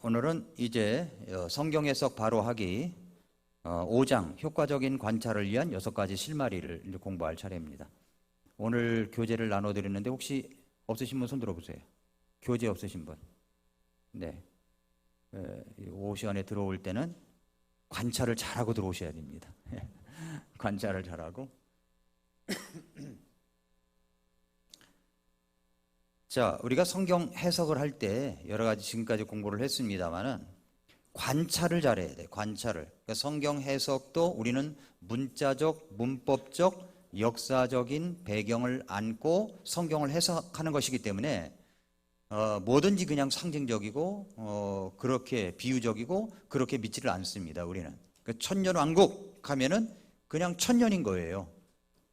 오늘은 이제 성경 해석 바로 하기 5장 효과적인 관찰을 위한 6가지 실마리를 이제 공부할 차례입니다. 오늘 교재를 나눠드리는데 혹시 없으신 분 손 들어보세요. 교재 없으신 분. 네. 오후 시간에 들어올 때는 관찰을 잘하고 들어오셔야 됩니다. 관찰을 잘하고. 자, 우리가 성경 해석을 할 때 여러 가지 지금까지 공부를 했습니다만은 관찰을 잘해야 돼. 관찰을. 그러니까 성경 해석도 우리는 문자적, 문법적, 역사적인 배경을 안고 성경을 해석하는 것이기 때문에 뭐든지 그냥 상징적이고 그렇게 비유적이고 그렇게 믿지를 않습니다. 우리는. 그러니까 천년왕국 하면은 그냥 천년인 거예요.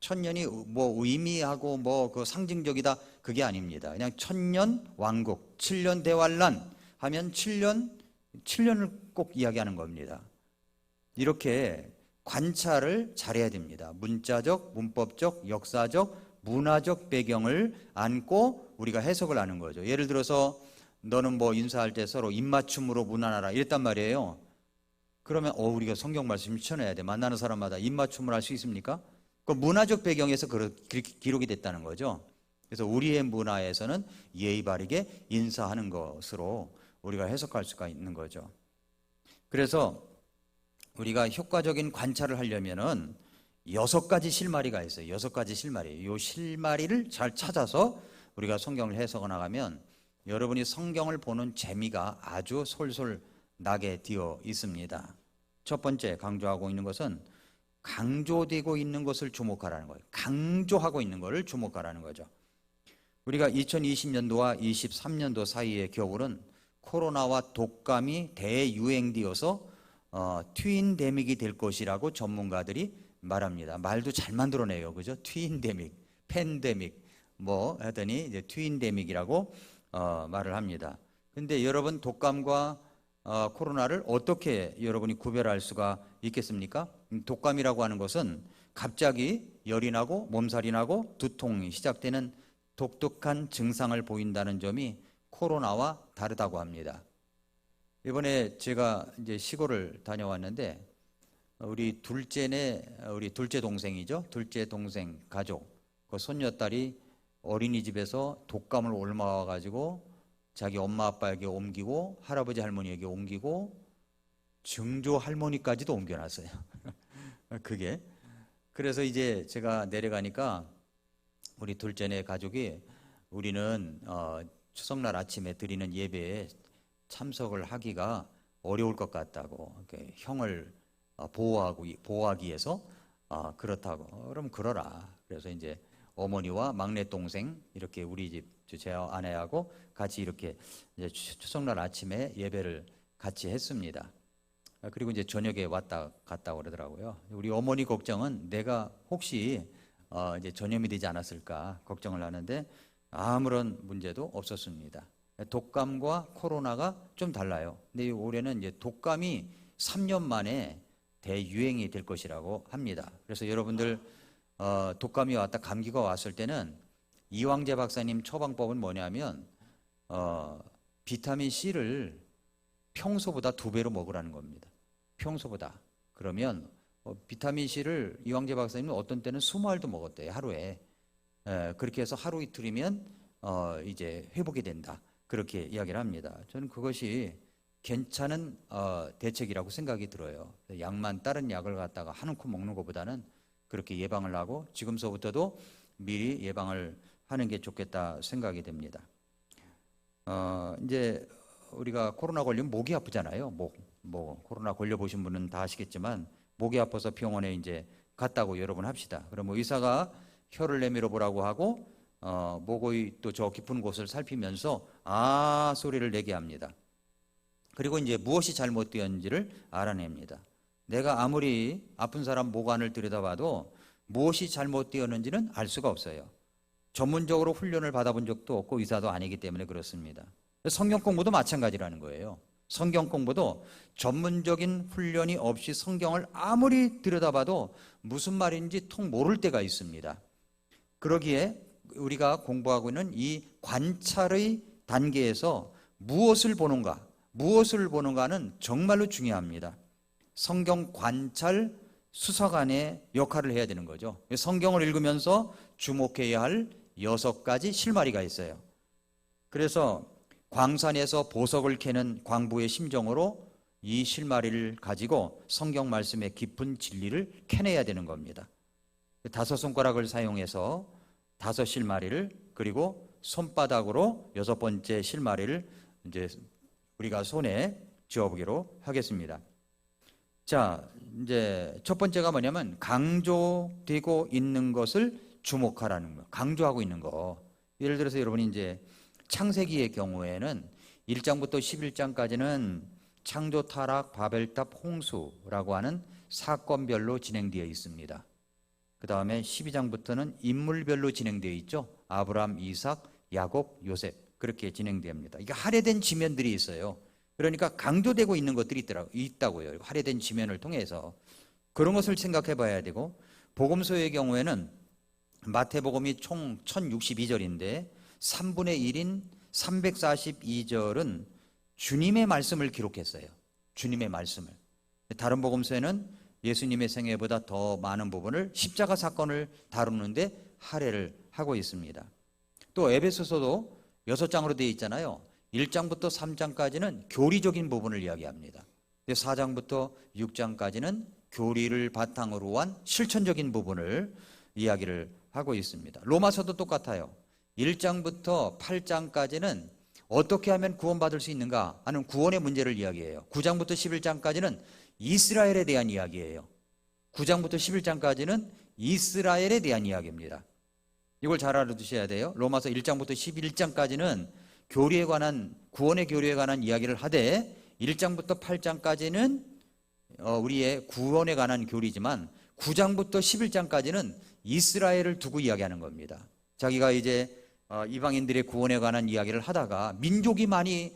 천년이 뭐 의미하고 뭐 그 상징적이다 그게 아닙니다. 그냥 천년 왕국, 7년 대환란 하면 7년을 꼭 이야기하는 겁니다. 이렇게 관찰을 잘해야 됩니다. 문자적, 문법적, 역사적, 문화적 배경을 안고 우리가 해석을 하는 거죠. 예를 들어서 너는 뭐 인사할 때 서로 입맞춤으로 문안하라 이랬단 말이에요. 그러면 우리가 성경 말씀 쳐내야 돼. 만나는 사람마다 입맞춤을 할 수 있습니까? 그 문화적 배경에서 그렇게 기록이 됐다는 거죠. 그래서 우리의 문화에서는 예의 바르게 인사하는 것으로 우리가 해석할 수가 있는 거죠. 그래서 우리가 효과적인 관찰을 하려면은 6가지 실마리가 있어요. 6가지 실마리. 이 실마리를 잘 찾아서 우리가 성경을 해석해 나가면 여러분이 성경을 보는 재미가 아주 솔솔 나게 되어 있습니다. 첫 번째 강조하고 있는 것은 강조되고 있는 것을 주목하라는 거예요. 강조하고 있는 것을 주목하라는 거죠. 우리가 2020년도와 23년도 사이의 겨울은 코로나와 독감이 대유행되어서 트윈데믹이 될 것이라고 전문가들이 말합니다. 말도 잘 만들어내요. 그죠? 트윈데믹, 팬데믹 뭐 하더니 이제 트윈데믹이라고 말을 합니다. 근데 여러분 독감과 코로나를 어떻게 여러분이 구별할 수가 있겠습니까? 독감이라고 하는 것은 갑자기 열이 나고 몸살이 나고 두통이 시작되는 독특한 증상을 보인다는 점이 코로나와 다르다고 합니다. 이번에 제가 이제 시골을 다녀왔는데 우리 둘째 동생이죠. 둘째 동생 가족 그 손녀딸이 어린이집에서 독감을 옮아와 가지고 자기 엄마 아빠에게 옮기고 할아버지 할머니에게 옮기고 증조 할머니까지도 옮겨놨어요. 그게 그래서 이제 제가 내려가니까 우리 둘째네 가족이 우리는 추석날 아침에 드리는 예배에 참석을 하기가 어려울 것 같다고 형을 보호하기 위해서 그렇다고 그럼 그러라. 그래서 이제 어머니와 막내 동생 이렇게 우리 집 제 아내하고 같이 이렇게 이제 추석날 아침에 예배를 같이 했습니다. 그리고 이제 저녁에 왔다 갔다 그러더라고요. 우리 어머니 걱정은 내가 혹시 이제 전염이 되지 않았을까 걱정을 하는데 아무런 문제도 없었습니다. 독감과 코로나가 좀 달라요. 근데 올해는 이제 독감이 3년 만에 대유행이 될 것이라고 합니다. 그래서 여러분들 독감이 왔다 감기가 왔을 때는 이황재 박사님 처방법은 뭐냐면 비타민 C를 평소보다 2배로 먹으라는 겁니다. 평소보다. 그러면 비타민 C를 이황재 박사님은 어떤 때는 20알도 먹었대요. 하루에. 그렇게 해서 하루 이틀이면 이제 회복이 된다. 그렇게 이야기를 합니다. 저는 그것이 괜찮은 대책이라고 생각이 들어요. 약만 다른 약을 갖다가 한움큼 먹는 것보다는 그렇게 예방을 하고 지금서부터도 미리 예방을 하는 게 좋겠다 생각이 됩니다. 이제 우리가 코로나 걸리면 목이 아프잖아요. 뭐 코로나 걸려 보신 분은 다 아시겠지만 목이 아파서 병원에 이제 갔다고 여러분 합시다. 그러면 의사가 혀를 내밀어 보라고 하고 목의 또 저 깊은 곳을 살피면서 아 소리를 내게 합니다. 그리고 이제 무엇이 잘못되었는지를 알아냅니다. 내가 아무리 아픈 사람 목 안을 들여다봐도 무엇이 잘못되었는지는 알 수가 없어요. 전문적으로 훈련을 받아본 적도 없고 의사도 아니기 때문에 그렇습니다. 성경 공부도 마찬가지라는 거예요. 성경 공부도 전문적인 훈련이 없이 성경을 아무리 들여다봐도 무슨 말인지 통 모를 때가 있습니다. 그러기에 우리가 공부하고 있는 이 관찰의 단계에서 무엇을 보는가, 무엇을 보는가는 정말로 중요합니다. 성경 관찰 수사관의 역할을 해야 되는 거죠. 성경을 읽으면서 주목해야 할 6가지 실마리가 있어요. 그래서 광산에서 보석을 캐는 광부의 심정으로 이 실마리를 가지고 성경 말씀의 깊은 진리를 캐내야 되는 겁니다. 5손가락을 사용해서 5실마리를, 그리고 손바닥으로 6번째 실마리를 이제 우리가 손에 쥐어보기로 하겠습니다. 자, 이제 첫 번째가 뭐냐면 강조되고 있는 것을 주목하라는 거. 강조하고 있는 거. 예를 들어서 여러분이 이제 창세기의 경우에는 1장부터 11장까지는 창조, 타락, 바벨탑, 홍수라고 하는 사건별로 진행되어 있습니다. 그 다음에 12장부터는 인물별로 진행되어 있죠. 아브라함, 이삭, 야곱, 요셉, 그렇게 진행됩니다. 이게 할애된 지면들이 있어요. 그러니까 강조되고 있는 것들이 있다고요. 할애된 지면을 통해서 그런 것을 생각해 봐야 되고, 복음서의 경우에는 마태복음이 총 1062절인데 3분의 1인 342절은 주님의 말씀을 기록했어요. 주님의 말씀을. 다른 복음서에는 예수님의 생애보다 더 많은 부분을 십자가 사건을 다루는데 할애를 하고 있습니다. 또 에베소서도 6장으로 되어 있잖아요. 1장부터 3장까지는 교리적인 부분을 이야기합니다. 4장부터 6장까지는 교리를 바탕으로 한 실천적인 부분을 이야기를 하고 있습니다. 로마서도 똑같아요. 1장부터 8장까지는 어떻게 하면 구원받을 수 있는가 하는 구원의 문제를 이야기해요. 9장부터 11장까지는 이스라엘에 대한 이야기예요. 9장부터 11장까지는 이스라엘에 대한 이야기입니다. 이걸 잘 알아두셔야 돼요. 로마서 1장부터 11장까지는 교리에 관한, 구원의 교리에 관한 이야기를 하되 1장부터 8장까지는 우리의 구원에 관한 교리지만 9장부터 11장까지는 이스라엘을 두고 이야기하는 겁니다. 자기가 이제 이방인들의 구원에 관한 이야기를 하다가 민족이 많이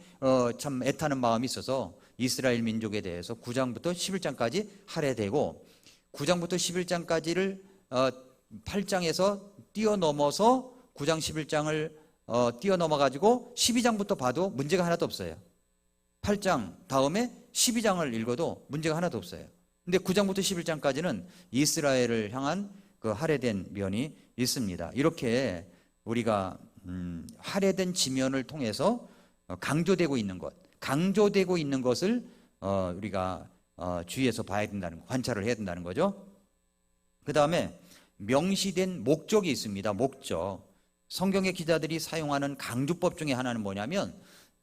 참 애타는 마음이 있어서 이스라엘 민족에 대해서 9장부터 11장까지 할애되고, 9장부터 11장까지를 8장에서 뛰어넘어서 9장 11장을 뛰어넘어 가지고 12장부터 봐도 문제가 하나도 없어요. 8장 다음에 12장을 읽어도 문제가 하나도 없어요. 근데 9장부터 11장까지는 이스라엘을 향한 그 할애된 면이 있습니다. 이렇게 우리가 할애된 지면을 통해서 강조되고 있는 것, 강조되고 있는 것을 우리가 주의해서 봐야 된다는 거, 관찰을 해야 된다는 거죠. 그 다음에 명시된 목적이 있습니다. 목적. 성경의 기자들이 사용하는 강조법 중에 하나는 뭐냐면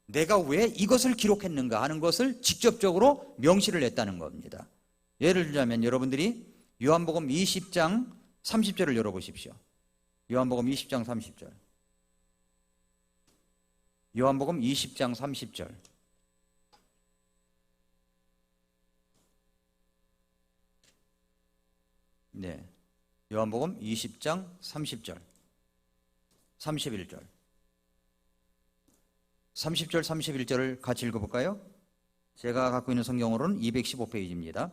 내가 왜 이것을 기록했는가 하는 것을 직접적으로 명시를 했다는 겁니다. 예를 들자면 여러분들이 요한복음 20장 30절을 열어보십시오. 요한복음 20장 30절. 요한복음 20장 30절. 네. 요한복음 20장 30절. 31절. 30절, 31절을 같이 읽어볼까요? 제가 갖고 있는 성경으로는 215페이지입니다.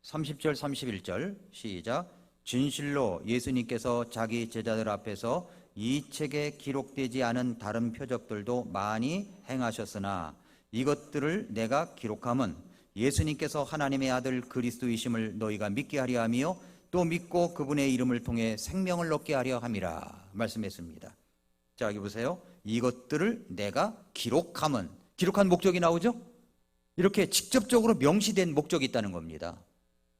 30절, 31절 시작. 진실로 예수님께서 자기 제자들 앞에서 이 책에 기록되지 않은 다른 표적들도 많이 행하셨으나 이것들을 내가 기록함은 예수님께서 하나님의 아들 그리스도이심을 너희가 믿게 하려 하며 또 믿고 그분의 이름을 통해 생명을 얻게 하려 함이라 말씀했습니다. 자, 여기 보세요. 이것들을 내가 기록함은, 기록한 목적이 나오죠? 이렇게 직접적으로 명시된 목적이 있다는 겁니다.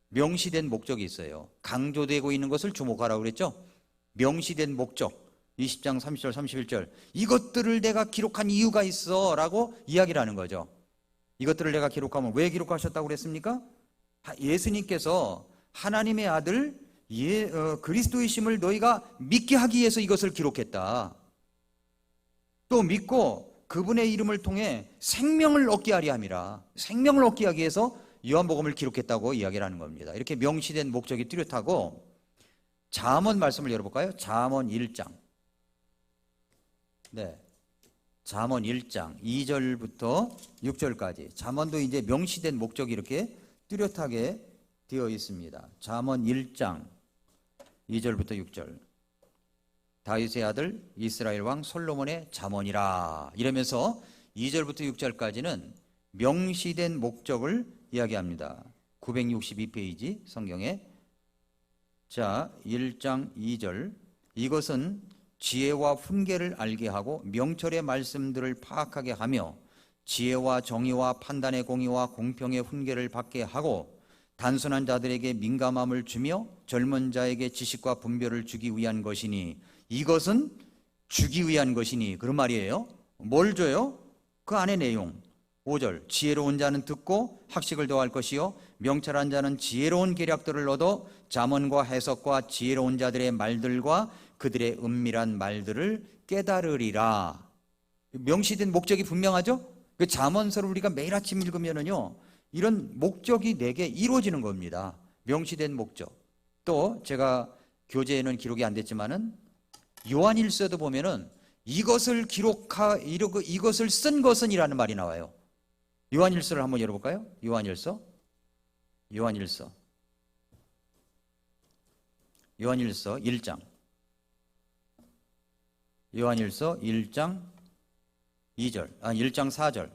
명시된 목적이 있어요. 강조되고 있는 것을 주목하라고 그랬죠? 명시된 목적. 20장 30절 31절. 이것들을 내가 기록한 이유가 있어 라고 이야기를 하는 거죠. 이것들을 내가 기록하면 왜 기록하셨다고 그랬습니까? 예수님께서 하나님의 아들 그리스도이심을 너희가 믿게 하기 위해서 이것을 기록했다. 또 믿고 그분의 이름을 통해 생명을 얻게 하려 함이라. 생명을 얻게 하기 위해서 요한복음을 기록했다고 이야기를 하는 겁니다. 이렇게 명시된 목적이 뚜렷하고, 잠언 말씀을 열어볼까요? 잠언 1장. 네, 잠언 1장 2절부터 6절까지. 잠언도 이제 명시된 목적이 이렇게 뚜렷하게 되어 있습니다. 잠언 1장 2절부터 6절. 다윗의 아들 이스라엘 왕 솔로몬의 잠언이라 이러면서 2절부터 6절까지는 명시된 목적을 이야기합니다. 962페이지 성경에. 자, 1장 2절. 이것은 지혜와 훈계를 알게 하고 명철의 말씀들을 파악하게 하며 지혜와 정의와 판단의 공의와 공평의 훈계를 받게 하고 단순한 자들에게 민감함을 주며 젊은 자에게 지식과 분별을 주기 위한 것이니, 이것은 주기 위한 것이니, 그런 말이에요. 뭘 줘요? 그 안의 내용. 5절. 지혜로운 자는 듣고 학식을 더할 것이요 명철한 자는 지혜로운 계략들을 얻어 잠언과 해석과 지혜로운 자들의 말들과 그들의 은밀한 말들을 깨달으리라. 명시된 목적이 분명하죠? 그 잠언서를 우리가 매일 아침 읽으면은요, 이런 목적이 내게 이루어지는 겁니다. 명시된 목적. 또 제가 교재에는 기록이 안 됐지만은 요한일서도 보면은 이것을 이것을 쓴 것은이라는 말이 나와요. 요한일서를 한번 열어볼까요? 요한일서 1장. 요한일서 1장 2절, 1장 4절.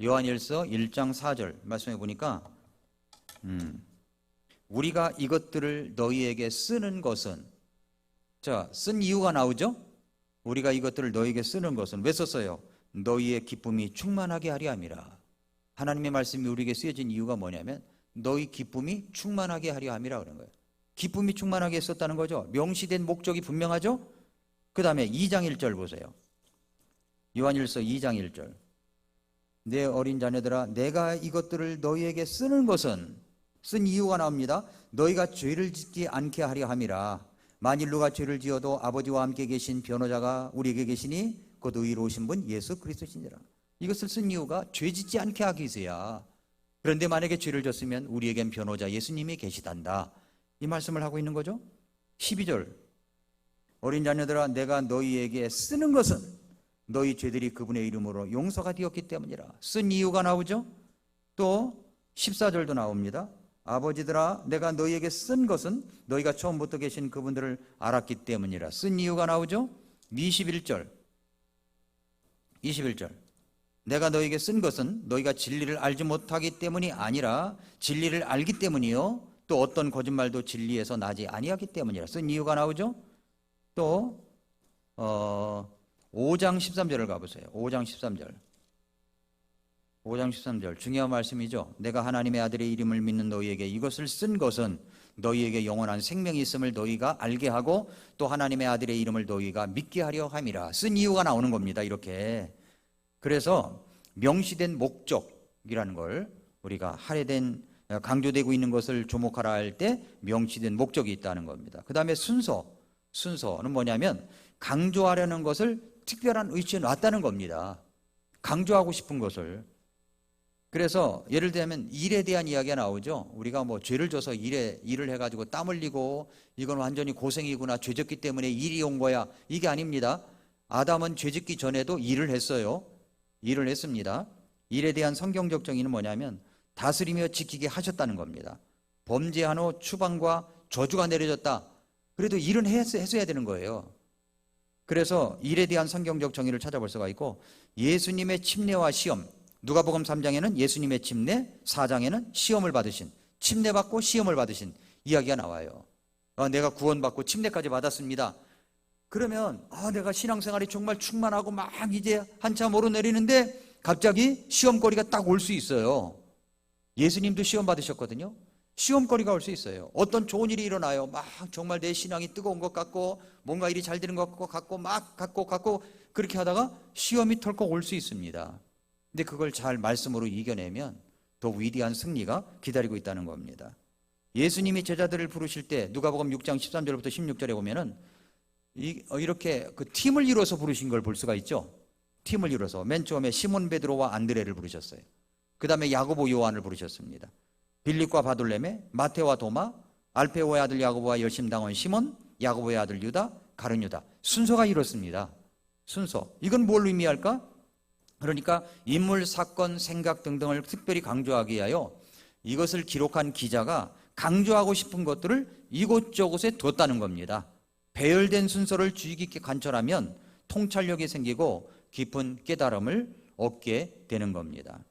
요한일서 1장 4절 말씀해 보니까 우리가 이것들을 너희에게 쓰는 것은, 자, 쓴 이유가 나오죠? 우리가 이것들을 너희에게 쓰는 것은 왜 썼어요? 너희의 기쁨이 충만하게 하려 함이라. 하나님의 말씀이 우리에게 쓰여진 이유가 뭐냐면 너희 기쁨이 충만하게 하려 함이라 그런 거예요. 기쁨이 충만하게 썼다는 거죠. 명시된 목적이 분명하죠? 그 다음에 2장 1절 보세요. 요한일서 2장 1절. 내 어린 자녀들아, 내가 이것들을 너희에게 쓰는 것은, 쓴 이유가 나옵니다. 너희가 죄를 짓지 않게 하려 함이라. 만일 누가 죄를 지어도 아버지와 함께 계신 변호자가 우리에게 계시니 곧 의로우신 분 예수 그리스도시니라. 이것을 쓴 이유가 죄 짓지 않게 하기 위해서야. 그런데 만약에 죄를 졌으면 우리에겐 변호자 예수님이 계시단다. 이 말씀을 하고 있는 거죠. 12절. 어린 자녀들아, 내가 너희에게 쓰는 것은 너희 죄들이 그분의 이름으로 용서가 되었기 때문이라. 쓴 이유가 나오죠. 또 14절도 나옵니다. 아버지들아, 내가 너희에게 쓴 것은 너희가 처음부터 계신 그분들을 알았기 때문이라. 쓴 이유가 나오죠. 21절. 내가 너희에게 쓴 것은 너희가 진리를 알지 못하기 때문이 아니라 진리를 알기 때문이요 또 어떤 거짓말도 진리에서 나지 아니하기 때문이라. 쓴 이유가 나오죠. 또 5장 13절을 가보세요. 5장 13절 중요한 말씀이죠. 내가 하나님의 아들의 이름을 믿는 너희에게 이것을 쓴 것은 너희에게 영원한 생명이 있음을 너희가 알게 하고 또 하나님의 아들의 이름을 너희가 믿게 하려 함이라. 쓴 이유가 나오는 겁니다. 이렇게. 그래서 명시된 목적이라는 걸 우리가 할애된, 강조되고 있는 것을 조목하라 할 때 명시된 목적이 있다는 겁니다. 그 다음에 순서는 뭐냐면 강조하려는 것을 특별한 의지에 놨다는 겁니다. 강조하고 싶은 것을. 그래서 예를 들면 일에 대한 이야기가 나오죠. 우리가 뭐 죄를 져서 일을 해가지고 땀 흘리고 이건 완전히 고생이구나, 죄 졌기 때문에 일이 온 거야, 이게 아닙니다. 아담은 죄 짓기 전에도 일을 했어요. 일을 했습니다. 일에 대한 성경적 정의는 뭐냐면 다스리며 지키게 하셨다는 겁니다. 범죄한 후 추방과 저주가 내려졌다. 그래도 일은 했어야 되는 거예요. 그래서 일에 대한 성경적 정의를 찾아볼 수가 있고, 예수님의 침례와 시험, 누가복음 3장에는 예수님의 침례, 4장에는 시험을 받으신, 침례받고 시험을 받으신 이야기가 나와요. 내가 구원받고 침례까지 받았습니다. 그러면 내가 신앙생활이 정말 충만하고 막 이제 한참 오르내리는데 갑자기 시험거리가 딱 올 수 있어요. 예수님도 시험 받으셨거든요. 시험거리가 올 수 있어요. 어떤 좋은 일이 일어나요. 막 정말 내 신앙이 뜨거운 것 같고 뭔가 일이 잘 되는 것 같고 막 갖고 그렇게 하다가 시험이 털컥 올 수 있습니다. 근데 그걸 잘 말씀으로 이겨내면 더 위대한 승리가 기다리고 있다는 겁니다. 예수님이 제자들을 부르실 때 누가복음 6장 13절부터 16절에 보면은 이렇게 그 팀을 이뤄서 부르신 걸 볼 수가 있죠. 팀을 이뤄서 맨 처음에 시몬 베드로와 안드레를 부르셨어요. 그 다음에 야고보 요한을 부르셨습니다. 빌립과 바돌레메, 마테와 도마, 알페오의 아들 야고보와 열심당원 시몬, 야고보의 아들 유다, 가룟 유다. 순서가 이렇습니다. 순서. 이건 뭘 의미할까? 그러니까 인물, 사건, 생각 등등을 특별히 강조하기 위하여 이것을 기록한 기자가 강조하고 싶은 것들을 이곳저곳에 뒀다는 겁니다. 배열된 순서를 주의 깊게 관찰하면 통찰력이 생기고 깊은 깨달음을 얻게 되는 겁니다.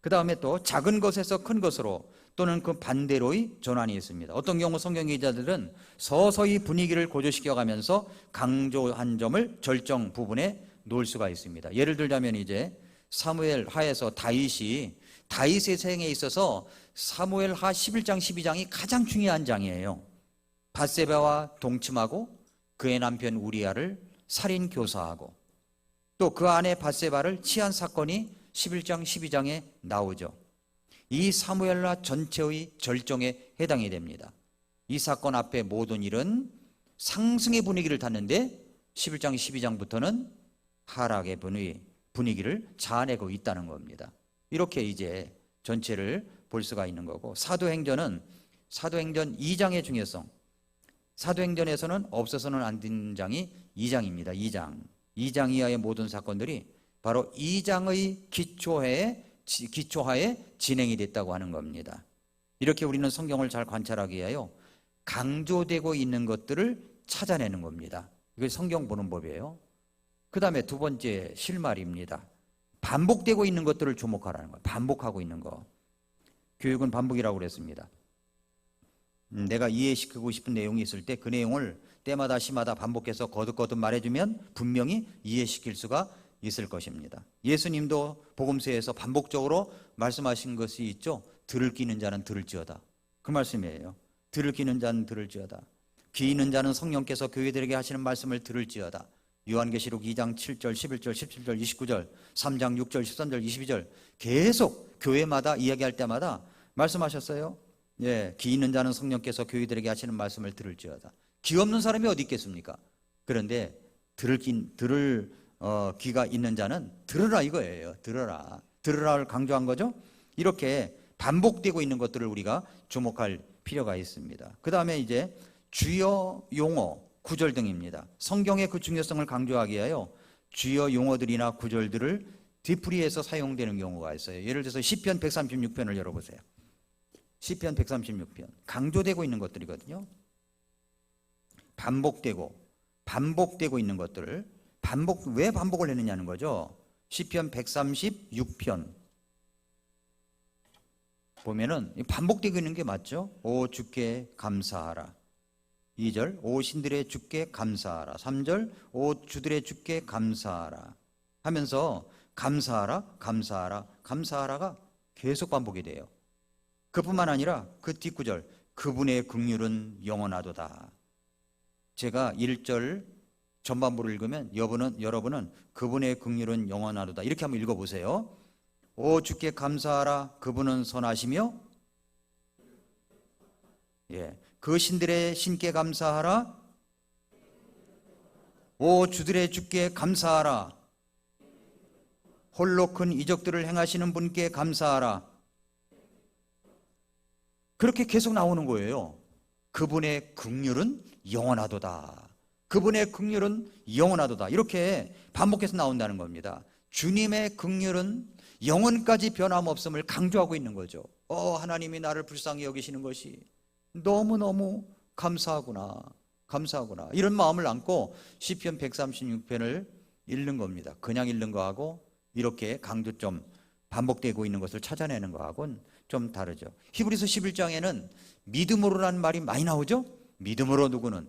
그 다음에 또 작은 것에서 큰 것으로 또는 그 반대로의 전환이 있습니다. 어떤 경우 성경 기자들은 서서히 분위기를 고조시켜 가면서 강조한 점을 절정 부분에 놓을 수가 있습니다. 예를 들자면 이제 사무엘 하에서 다윗의 생에 있어서 사무엘 하 11장 12장이 가장 중요한 장이에요. 밧세바와 동침하고 그의 남편 우리아를 살인 교사하고 또 그 아내 밧세바를 치한 사건이 11장 12장에 나오죠. 이 사무엘하 전체의 절정에 해당이 됩니다. 이 사건 앞에 모든 일은 상승의 분위기를 탔는데 11장 12장부터는 하락의 분위기를 자아내고 있다는 겁니다. 이렇게 이제 전체를 볼 수가 있는 거고, 사도행전 2장의 중요성, 사도행전에서는 없어서는 안 되는 장이 2장입니다. 2장 이하의 모든 사건들이 바로 2장의 기초하에 진행이 됐다고 하는 겁니다. 이렇게 우리는 성경을 잘 관찰하기 위하여 강조되고 있는 것들을 찾아내는 겁니다. 이게 성경 보는 법이에요. 그 다음에 두 번째 실말입니다. 반복되고 있는 것들을 주목하라는 거예요. 반복하고 있는 거. 교육은 반복이라고 그랬습니다. 내가 이해시키고 싶은 내용이 있을 때 그 내용을 때마다 시마다 반복해서 거듭거듭 말해주면 분명히 이해시킬 수가 있을 것입니다. 예수님도 복음서에서 반복적으로 말씀하신 것이 있죠. 들을 끼는 자는 들을지어다. 그 말씀이에요. 들을 끼는 자는 들을지어다. 귀 있는 자는 성령께서 교회들에게 하시는 말씀을 들을지어다. 요한계시록 2장 7절, 11절, 17절, 29절, 3장 6절, 13절, 22절 계속 교회마다 이야기할 때마다 말씀하셨어요. 예, 귀 있는 자는 성령께서 교회들에게 하시는 말씀을 들을지어다. 귀 없는 사람이 어디 있겠습니까? 그런데 들을 귀가 있는 자는 들으라 이거예요. 들으라를 강조한 거죠. 이렇게 반복되고 있는 것들을 우리가 주목할 필요가 있습니다. 그 다음에 이제 주요 용어, 구절 등입니다. 성경의 그 중요성을 강조하기 위하여 주요 용어들이나 구절들을 뒤풀이해서 사용되는 경우가 있어요. 예를 들어서 시편 136편을 열어보세요. 시편 136편 강조되고 있는 것들이거든요. 반복되고 있는 것들을 왜 반복을 했느냐는 거죠. 시편 136편 보면은 반복되고 있는 게 맞죠. 오 주께 감사하라. 2절 오 신들의 주께 감사하라. 3절 오 주들의 주께 감사하라 하면서 감사하라가 계속 반복이 돼요. 그뿐만 아니라 그 뒷구절 그분의 긍휼은 영원하도다. 제가 1절 전반부를 읽으면 여러분은 그분의 긍휼은 영원하도다 이렇게 한번 읽어보세요. 오 주께 감사하라. 그분은 선하시며 그 신들의 신께 감사하라. 오 주들의 주께 감사하라. 홀로 큰 이적들을 행하시는 분께 감사하라. 그렇게 계속 나오는 거예요. 그분의 긍휼은 영원하도다. 그분의 긍휼은 영원하도다. 이렇게 반복해서 나온다는 겁니다. 주님의 긍휼은 영원까지 변함없음을 강조하고 있는 거죠. 하나님이 나를 불쌍히 여기시는 것이 너무너무 감사하구나. 이런 마음을 안고 시편 136편을 읽는 겁니다. 그냥 읽는 거하고 이렇게 강조점 반복되고 있는 것을 찾아내는 거하고는 좀 다르죠. 히브리서 11장에는 믿음으로라는 말이 많이 나오죠. 믿음으로 누구는.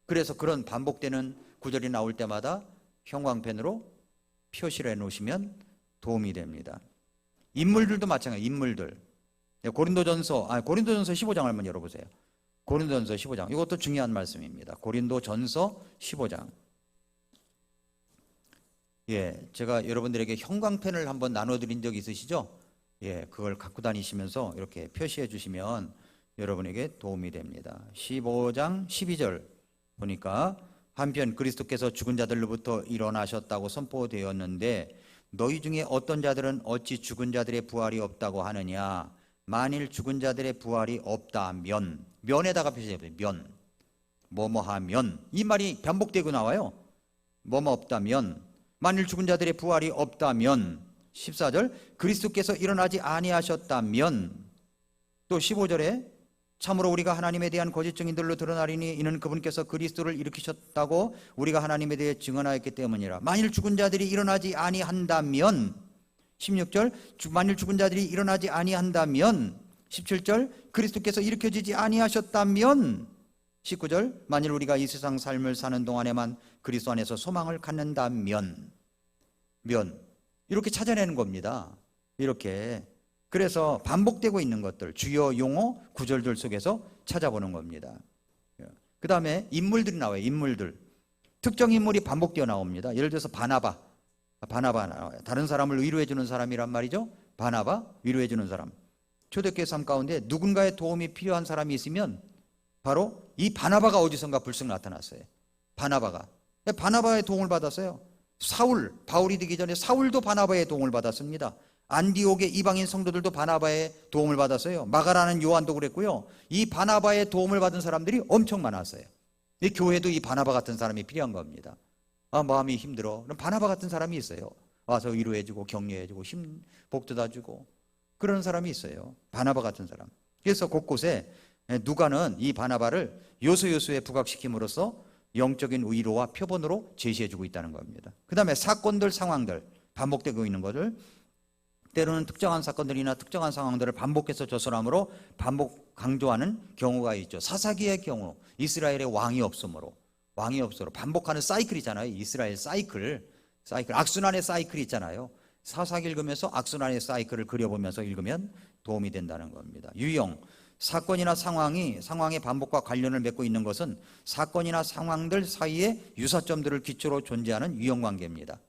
그래서 그런 반복되는 구절이 나올 때마다 형광펜으로 표시를 해놓으시면 도움이 됩니다. 인물들도 마찬가지예요. 인물들. 고린도전서 15장 한번 열어보세요. 고린도전서 15장. 이것도 중요한 말씀입니다. 고린도전서 15장. 제가 여러분들에게 형광펜을 한번 나눠드린 적이 있으시죠? 그걸 갖고 다니시면서 이렇게 표시해 주시면 여러분에게 도움이 됩니다. 15장 12절 보니까 한편 그리스도께서 죽은 자들로부터 일어나셨다고 선포되었는데 너희 중에 어떤 자들은 어찌 죽은 자들의 부활이 없다고 하느냐. 만일 죽은 자들의 부활이 없다면, 면에다가 표시해보세요. 뭐뭐하면. 이 말이 반복되고 나와요. 뭐뭐 없다면, 만일 죽은 자들의 부활이 없다면. 14절 그리스도께서 일어나지 아니하셨다면. 또 15절에 참으로 우리가 하나님에 대한 거짓 증인들로 드러나리니 이는 그분께서 그리스도를 일으키셨다고 우리가 하나님에 대해 증언하였기 때문이라. 만일 죽은 자들이 일어나지 아니한다면 16절 만일 죽은 자들이 일어나지 아니한다면, 17절 그리스도께서 일으켜지지 아니하셨다면, 19절 만일 우리가 이 세상 삶을 사는 동안에만 그리스도 안에서 소망을 갖는다면, 이렇게 찾아내는 겁니다. 이렇게. 그래서 반복되고 있는 것들, 주요 용어 구절들 속에서 찾아보는 겁니다. 그 다음에 인물들이 나와요. 인물들, 특정 인물이 반복되어 나옵니다. 예를 들어서 바나바 나와요. 다른 사람을 위로해 주는 사람이란 말이죠. 바나바, 위로해 주는 사람. 초대교회 삶 가운데 누군가의 도움이 필요한 사람이 있으면 바로 이 바나바가 어디선가 불쑥 나타났어요. 바나바의 도움을 받았어요. 바울이 되기 전에 사울도 바나바의 도움을 받았습니다. 안디옥의 이방인 성도들도 바나바의 도움을 받았어요. 마가라는 요한도 그랬고요. 이 바나바의 도움을 받은 사람들이 엄청 많았어요. 이 교회도 이 바나바 같은 사람이 필요한 겁니다. 마음이 힘들어. 그럼 바나바 같은 사람이 있어요. 와서 위로해주고 격려해주고 복돋아주고 그런 사람이 있어요. 바나바 같은 사람. 그래서 곳곳에 누가는 이 바나바를 요소요소에 부각시킴으로써 영적인 위로와 표본으로 제시해주고 있다는 겁니다. 그 다음에 사건들, 상황들 반복되고 있는 것을 때로는 특정한 사건들이나 특정한 상황들을 반복해서 조선함으로 반복 강조하는 경우가 있죠. 사사기의 경우 이스라엘의 왕이 없으므로 반복하는 사이클이잖아요. 이스라엘 사이클 악순환의 사이클이 있잖아요. 사사기 읽으면서 악순환의 사이클을 그려보면서 읽으면 도움이 된다는 겁니다. 유형, 사건이나 상황의 반복과 관련을 맺고 있는 것은 사건이나 상황들 사이의 유사점들을 기초로 존재하는 유형관계입니다.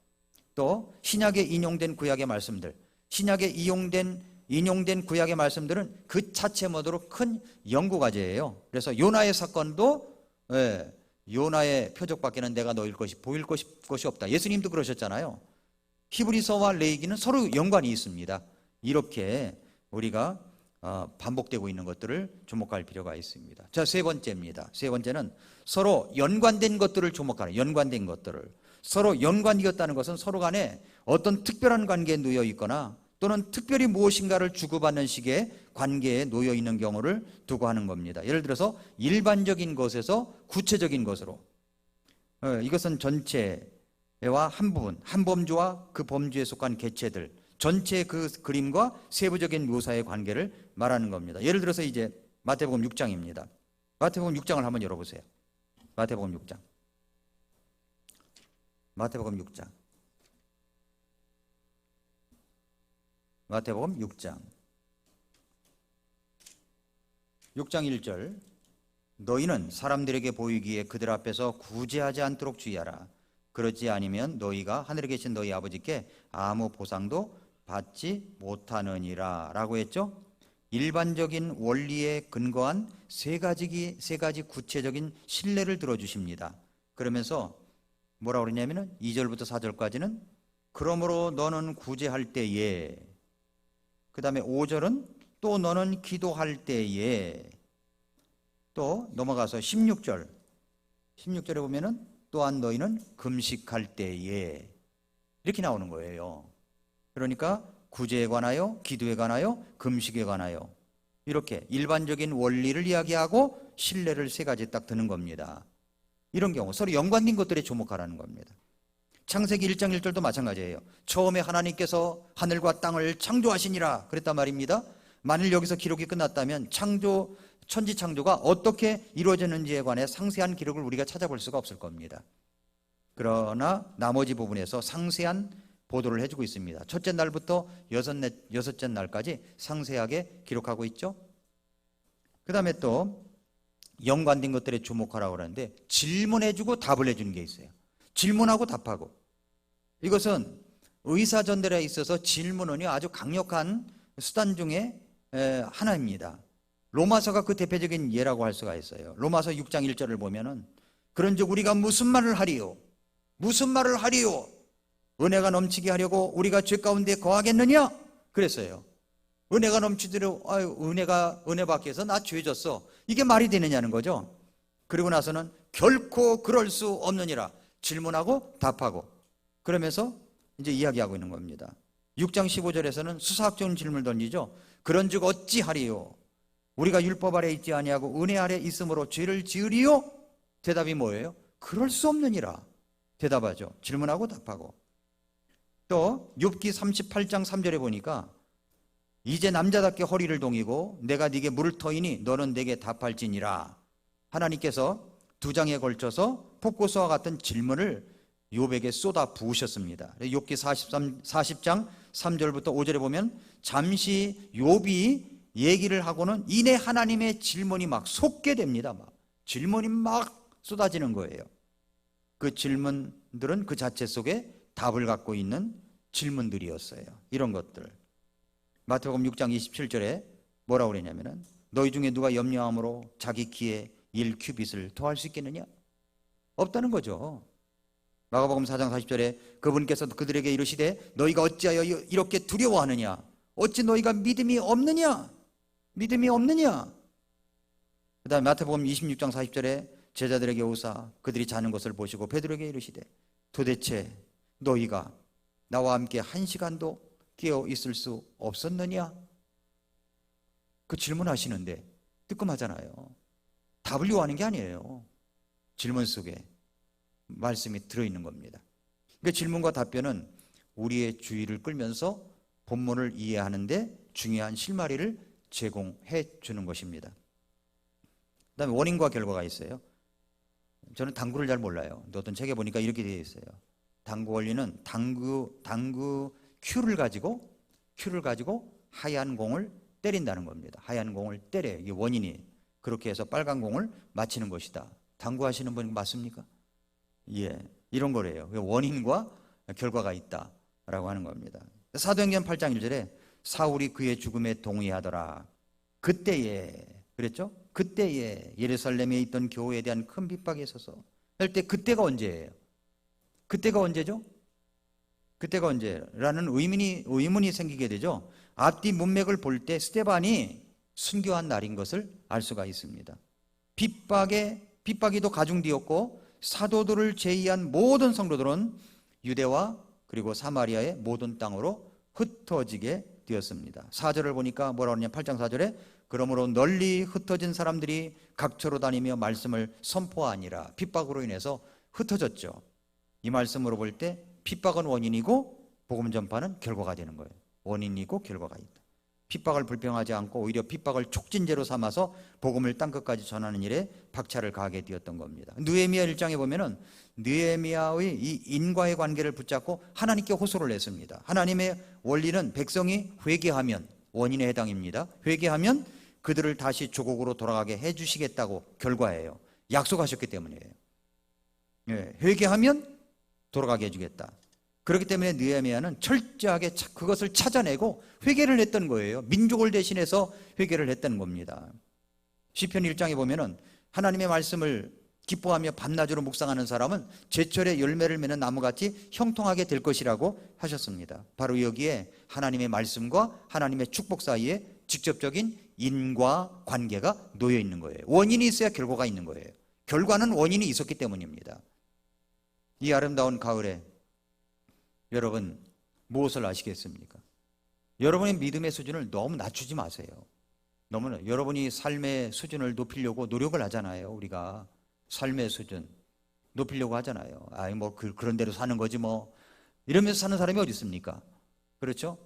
또 신약에 인용된 구약의 말씀들, 신약에 인용된 구약의 말씀들은 그 자체모드로 큰 연구과제예요. 그래서 요나의 사건도 요나의 표적밖에는 내가 보일 것이 없다. 예수님도 그러셨잖아요. 히브리서와 레위기는 서로 연관이 있습니다. 이렇게 우리가 반복되고 있는 것들을 주목할 필요가 있습니다. 자, 세 번째입니다. 세 번째는 서로 연관된 것들을 주목하는, 연관된 것들을. 서로 연관되었다는 것은 서로 간에 어떤 특별한 관계에 놓여 있거나 또는 특별히 무엇인가를 주고받는 식의 관계에 놓여 있는 경우를 두고 하는 겁니다. 예를 들어서 일반적인 것에서 구체적인 것으로, 이것은 전체와 한 부분, 한 범주와 그 범주에 속한 개체들, 전체의 그 그림과 세부적인 묘사의 관계를 말하는 겁니다. 예를 들어서 이제 마태복음 6장입니다. 마태복음 6장을 한번 열어보세요. 마태복음 6장. 마태복음 6장. 마태복음 6장 1절. 너희는 사람들에게 보이기에 그들 앞에서 구제하지 않도록 주의하라. 그렇지 아니면 너희가 하늘에 계신 너희 아버지께 아무 보상도 받지 못하느니라 라고 했죠. 일반적인 원리에 근거한 세 가지 구체적인 신뢰를 들어주십니다. 그러면서 뭐라고 그러냐면은 2절부터 4절까지는 그러므로 너는 구제할 때에, 그 다음에 5절은 또 너는 기도할 때에, 또 넘어가서 16절에 보면은 또한 너희는 금식할 때에, 이렇게 나오는 거예요. 그러니까 구제에 관하여, 기도에 관하여, 금식에 관하여 이렇게 일반적인 원리를 이야기하고 신뢰를 세 가지 딱 드는 겁니다. 이런 경우 서로 연관된 것들에 주목하라는 겁니다. 창세기 1장 1절도 마찬가지예요. 처음에 하나님께서 하늘과 땅을 창조하시니라 그랬단 말입니다. 만일 여기서 기록이 끝났다면 천지 창조가 어떻게 이루어졌는지에 관해 상세한 기록을 우리가 찾아볼 수가 없을 겁니다. 그러나 나머지 부분에서 상세한 보도를 해주고 있습니다. 첫째 날부터 여섯째 날까지 상세하게 기록하고 있죠. 그 다음에 또 연관된 것들에 주목하라고 하는데 질문해주고 답을 해주는 게 있어요. 질문하고 답하고. 이것은 의사전달에 있어서 질문은 아주 강력한 수단 중에 하나입니다. 로마서가 그 대표적인 예라고 할 수가 있어요. 로마서 6장 1절을 보면은 그런즉 우리가 무슨 말을 하리요? 무슨 말을 하리요? 은혜가 넘치게 하려고 우리가 죄 가운데 거하겠느냐? 그랬어요. 은혜가 넘치도록 은혜 받기 위해서 나 죄 졌어. 이게 말이 되느냐는 거죠. 그리고 나서는 결코 그럴 수 없느니라. 질문하고 답하고 그러면서 이제 이야기하고 있는 겁니다. 6장 15절에서는 수사학적인 질문을 던지죠. 그런즉 어찌하리요? 우리가 율법 아래 있지 아니하고 은혜 아래 있으므로 죄를 지으리요? 대답이 뭐예요? 그럴 수 없느니라. 대답하죠. 질문하고 답하고. 또 욥기 38장 3절에 보니까 이제 남자답게 허리를 동이고 내가 네게 물을 터이니 너는 내게 답할지니라. 하나님께서 두 장에 걸쳐서 폭포수와 같은 질문을 욥에게 쏟아 부으셨습니다. 욥기 40장 3절부터 5절에 보면 잠시 욥이 얘기를 하고는 이내 하나님의 질문이 막 솟게 됩니다. 막 질문이 막 쏟아지는 거예요. 그 질문들은 그 자체 속에 답을 갖고 있는 질문들이었어요. 이런 것들. 마태복음 6장 27절에 뭐라고 그러냐면은 너희 중에 누가 염려함으로 자기 키에 1큐빗을 더할 수 있겠느냐? 없다는 거죠. 마가복음 4장 40절에 그분께서 그들에게 이르시되 너희가 어찌하여 이렇게 두려워하느냐? 어찌 너희가 믿음이 없느냐? 믿음이 없느냐? 그 다음에 마태복음 26장 40절에 제자들에게 오사 그들이 자는 것을 보시고 베드로에게 이르시되 도대체 너희가 나와 함께 1시간도 깨어 있을 수 없었느냐? 그 질문하시는데 뜨끔하잖아요. 답을 요하는 게 아니에요. 질문 속에 말씀이 들어있는 겁니다. 그 질문과 답변은 우리의 주의를 끌면서 본문을 이해하는데 중요한 실마리를 제공해 주는 것입니다. 그 다음에 원인과 결과가 있어요. 저는 당구를 잘 몰라요. 어떤 책에 보니까 이렇게 되어 있어요. 당구 원리는 당구 큐를 가지고 하얀 공을 때린다는 겁니다. 하얀 공을 때려요. 이게 원인이. 그렇게 해서 빨간 공을 맞히는 것이다. 당구 하시는 분 맞습니까? 예, 이런 거래요. 원인과 결과가 있다라고 하는 겁니다. 사도행전 8장 1절에 사울이 그의 죽음에 동의하더라. 그때에 그랬죠? 그때에 예루살렘에 있던 교회에 대한 큰 핍박이 있어서 할 때 그때가 언제예요? 그때가 언제죠? 그때가 언제라는 의문이 생기게 되죠. 앞뒤 문맥을 볼 때 스데반이 순교한 날인 것을 알 수가 있습니다. 핍박이 더 가중되었고 사도들을 제의한 모든 성도들은 유대와 그리고 사마리아의 모든 땅으로 흩어지게 되었습니다. 4절을 보니까 뭐라고 하느냐 8장 4절에 그러므로 널리 흩어진 사람들이 각처로 다니며 말씀을 선포하니라. 핍박으로 인해서 흩어졌죠. 이 말씀으로 볼 때 핍박은 원인이고 복음 전파는 결과가 되는 거예요. 원인이고 결과가 있다. 핍박을 불평하지 않고 오히려 핍박을 촉진제로 삼아서 복음을 땅끝까지 전하는 일에 박차를 가하게 되었던 겁니다. 느헤미야 1장에 보면은 느헤미야의 이 인과의 관계를 붙잡고 하나님께 호소를 했습니다. 하나님의 원리는 백성이 회개하면 원인에 해당입니다. 회개하면 그들을 다시 조국으로 돌아가게 해주시겠다고 결과예요. 약속하셨기 때문이에요. 회개하면 돌아가게 해주겠다. 그렇기 때문에 느헤미야는 철저하게 그것을 찾아내고 회개를 했던 거예요. 민족을 대신해서 회개를 했다는 겁니다. 시편 1장에 보면은 하나님의 말씀을 기뻐하며 밤낮으로 묵상하는 사람은 제철에 열매를 맺는 나무같이 형통하게 될 것이라고 하셨습니다. 바로 여기에 하나님의 말씀과 하나님의 축복 사이에 직접적인 인과 관계가 놓여 있는 거예요. 원인이 있어야 결과가 있는 거예요. 결과는 원인이 있었기 때문입니다. 이 아름다운 가을에 여러분 무엇을 아시겠습니까? 여러분의 믿음의 수준을 너무 낮추지 마세요. 너무 여러분이 삶의 수준을 높이려고 노력을 하잖아요. 우리가 삶의 수준 높이려고 하잖아요. 뭐 그런 대로 사는 거지 뭐 이러면서 사는 사람이 어디 있습니까? 그렇죠?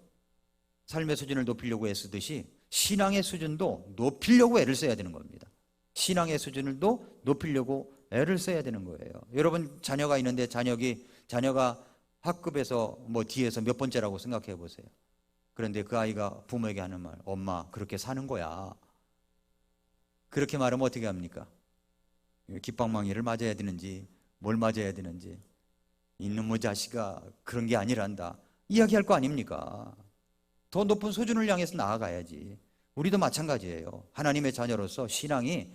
삶의 수준을 높이려고 애쓰듯이 신앙의 수준도 높이려고 애를 써야 되는 겁니다. 신앙의 수준을도 높이려고 애를 써야 되는 거예요. 여러분 자녀가 있는데 자녀가 학급에서 뭐 뒤에서 몇 번째라고 생각해 보세요. 그런데 그 아이가 부모에게 하는 말, 엄마 그렇게 사는 거야. 그렇게 말하면 어떻게 합니까? 깃방망이를 맞아야 되는지 뭘 맞아야 되는지 이놈의 자식아 그런 게 아니란다 이야기할 거 아닙니까? 더 높은 수준을 향해서 나아가야지. 우리도 마찬가지예요. 하나님의 자녀로서 신앙이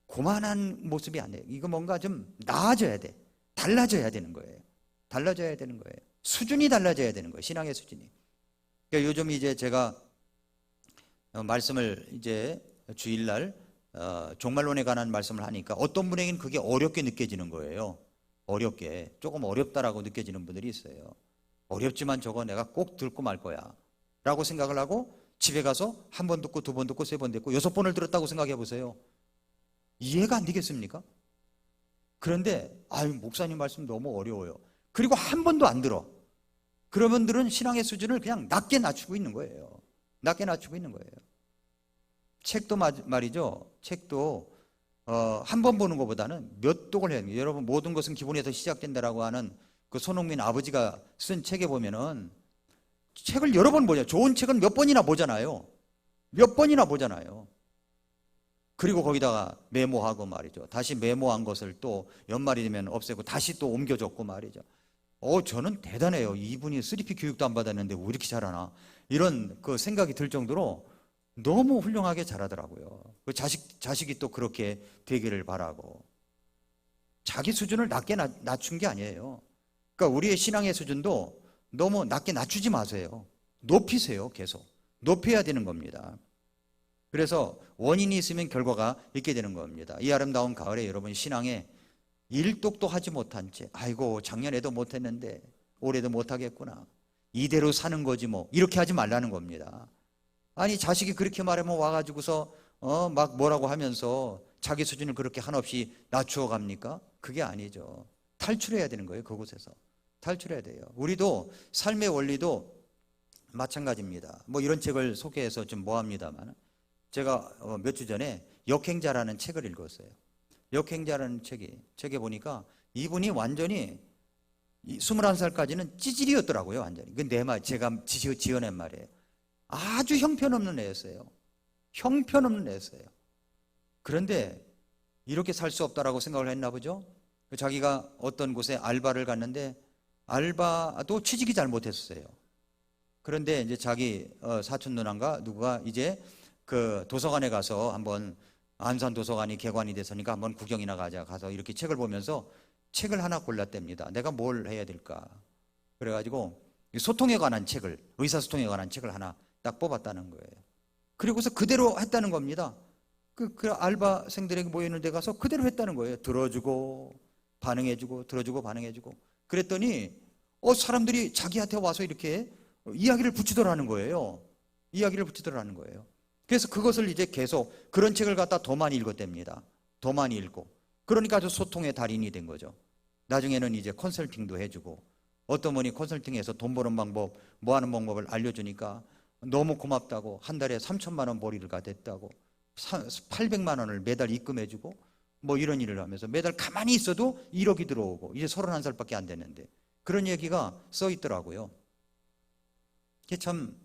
고만한 모습이 안 돼요. 이거 뭔가 좀 나아져야 돼. 달라져야 되는 거예요. 달라져야 되는 거예요. 수준이 달라져야 되는 거예요. 신앙의 수준이. 그러니까 요즘 이제 제가 말씀을 이제 주일날 종말론에 관한 말씀을 하니까 어떤 분에게는 그게 어렵게 느껴지는 거예요. 어렵게 조금 어렵다라고 느껴지는 분들이 있어요. 어렵지만 저거 내가 꼭 듣고 말 거야 라고 생각을 하고 집에 가서 한 번 듣고 두 번 듣고 세 번 듣고 6번을 들었다고 생각해 보세요. 이해가 안 되겠습니까? 그런데 목사님 말씀 너무 어려워요. 그리고 한 번도 안 들어. 그런 분들은 신앙의 수준을 그냥 낮게 낮추고 있는 거예요. 낮게 낮추고 있는 거예요. 책도 말이죠. 책도 한 번 보는 것보다는 몇 독을 해야 돼요. 여러분, 모든 것은 기본에서 시작된다라고 하는 그 손흥민 아버지가 쓴 책에 보면은 책을 여러 번 보죠. 좋은 책은 몇 번이나 보잖아요. 몇 번이나 보잖아요. 그리고 거기다가 메모하고 말이죠. 다시 메모한 것을 또 연말이 되면 없애고 다시 또 옮겨줬고 말이죠. 저는 대단해요. 이분이 3P 교육도 안 받았는데 왜 이렇게 잘하나, 이런 그 생각이 들 정도로 너무 훌륭하게 잘하더라고요. 그 자식이 또 그렇게 되기를 바라고. 자기 수준을 낮게 낮춘 게 아니에요. 그러니까 우리의 신앙의 수준도 너무 낮게 낮추지 마세요. 높이세요. 계속 높여야 되는 겁니다. 그래서 원인이 있으면 결과가 있게 되는 겁니다. 이 아름다운 가을에 여러분, 신앙에 일독도 하지 못한 채, 아이고 작년에도 못했는데 올해도 못하겠구나, 이대로 사는 거지 뭐, 이렇게 하지 말라는 겁니다. 아니, 자식이 그렇게 말하면 와가지고서 막 뭐라고 하면서 자기 수준을 그렇게 한없이 낮추어 갑니까? 그게 아니죠. 탈출해야 되는 거예요. 그곳에서 탈출해야 돼요. 우리도 삶의 원리도 마찬가지입니다. 뭐 이런 책을 소개해서 좀 뭐합니다만, 제가 몇 주 전에 역행자라는 책을 읽었어요. 역행자라는 책에 보니까 이분이 완전히 21살까지는 찌질이었더라고요. 완전히. 그 내 말, 제가 지어낸 말이에요. 아주 형편없는 애였어요. 형편없는 애였어요. 그런데 이렇게 살 수 없다라고 생각을 했나 보죠. 자기가 어떤 곳에 알바를 갔는데 알바도 취직이 잘 못했어요. 그런데 이제 자기 사촌 누나인가 누가 이제 그 도서관에 가서 한번, 안산 도서관이 개관이 됐으니까 한번 구경이나 가서 이렇게 책을 보면서 책을 하나 골랐답니다. 내가 뭘 해야 될까? 그래가지고 소통에 관한 책을, 의사소통에 관한 책을 하나 딱 뽑았다는 거예요. 그리고서 그대로 했다는 겁니다. 그 알바생들에게 모이는 데 가서 그대로 했다는 거예요. 들어주고 반응해주고, 들어주고 반응해주고. 그랬더니 사람들이 자기한테 와서 이렇게 이야기를 붙이더라는 거예요. 이야기를 붙이더라는 거예요. 그래서 그것을 이제 계속 그런 책을 갖다 더 많이 읽었답니다. 더 많이 읽고. 그러니까 아주 소통의 달인이 된 거죠. 나중에는 이제 컨설팅도 해주고, 어떤 분이 컨설팅해서 돈 버는 방법, 뭐 하는 방법을 알려주니까 너무 고맙다고 한 달에 3천만 원 벌이가 됐다고, 800만 원을 매달 입금해주고, 뭐 이런 일을 하면서 매달 가만히 있어도 1억이 들어오고, 이제 31살밖에 안 됐는데 그런 얘기가 써 있더라고요. 그게 참,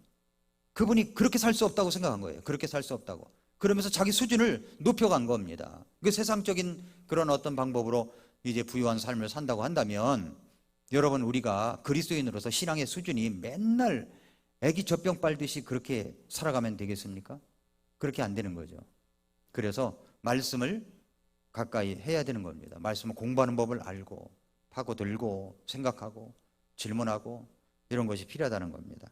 그분이 그렇게 살 수 없다고 생각한 거예요. 그렇게 살 수 없다고. 그러면서 자기 수준을 높여간 겁니다. 그 세상적인 그런 어떤 방법으로 이제 부유한 삶을 산다고 한다면, 여러분, 우리가 그리스도인으로서 신앙의 수준이 맨날 애기 젖병 빨듯이 그렇게 살아가면 되겠습니까? 그렇게 안 되는 거죠. 그래서 말씀을 가까이 해야 되는 겁니다. 말씀을 공부하는 법을 알고 파고들고 생각하고 질문하고 이런 것이 필요하다는 겁니다.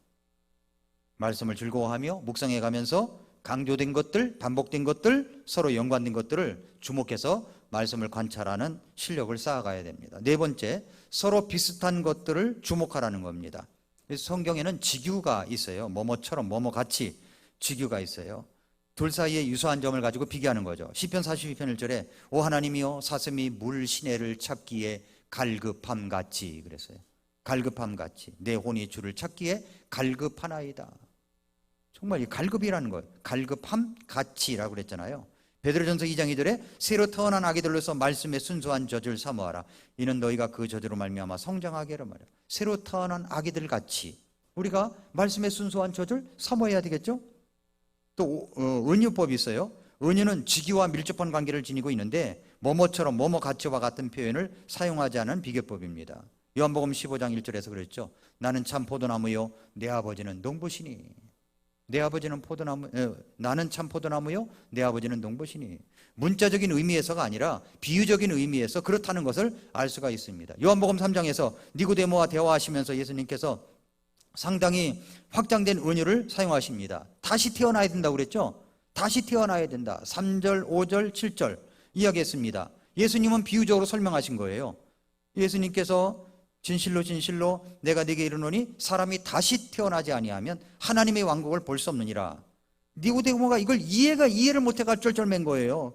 말씀을 즐거워하며 묵상해 가면서 강조된 것들, 반복된 것들, 서로 연관된 것들을 주목해서 말씀을 관찰하는 실력을 쌓아가야 됩니다. 네 번째, 서로 비슷한 것들을 주목하라는 겁니다. 성경에는 직유가 있어요. 뭐뭐처럼, 뭐뭐같이 직유가 있어요. 둘 사이에 유사한 점을 가지고 비교하는 거죠. 시편 42편 1절에 오 하나님이여 사슴이 물 시내를 찾기에 갈급함같이 그랬어요. 갈급함같이 내 혼이 주를 찾기에 갈급하나이다. 정말 이 갈급이라는 거예요. 갈급함같이라고 그랬잖아요. 베드로전서 2장 2절에 새로 태어난 아기들로서 말씀의 순수한 젖을 사모하라. 이는 너희가 그 젖으로 말미암아 성장하게 하라 말이야. 새로 태어난 아기들 같이 우리가 말씀의 순수한 젖을 사모해야 되겠죠. 또 은유법이 있어요. 은유는 직위와 밀접한 관계를 지니고 있는데 뭐뭐처럼 뭐뭐같이와 같은 표현을 사용하지 않은 비교법입니다. 요한복음 15장 1절에서 그랬죠. 나는 참 포도나무요 내 아버지는 농부시니. 내 아버지는 나는 참 포도나무요 내 아버지는 농부시니. 문자적인 의미에서가 아니라 비유적인 의미에서 그렇다는 것을 알 수가 있습니다. 요한복음 3장에서 니고데모와 대화하시면서 예수님께서 상당히 확장된 은유를 사용하십니다. 다시 태어나야 된다고 그랬죠. 다시 태어나야 된다. 3절, 5절, 7절 이야기했습니다. 예수님은 비유적으로 설명하신 거예요. 예수님께서 진실로 진실로 내가 네게 이르노니 사람이 다시 태어나지 아니하면 하나님의 왕국을 볼 수 없느니라. 니고데모가 이걸 이해를 못해가 쩔쩔맨 거예요.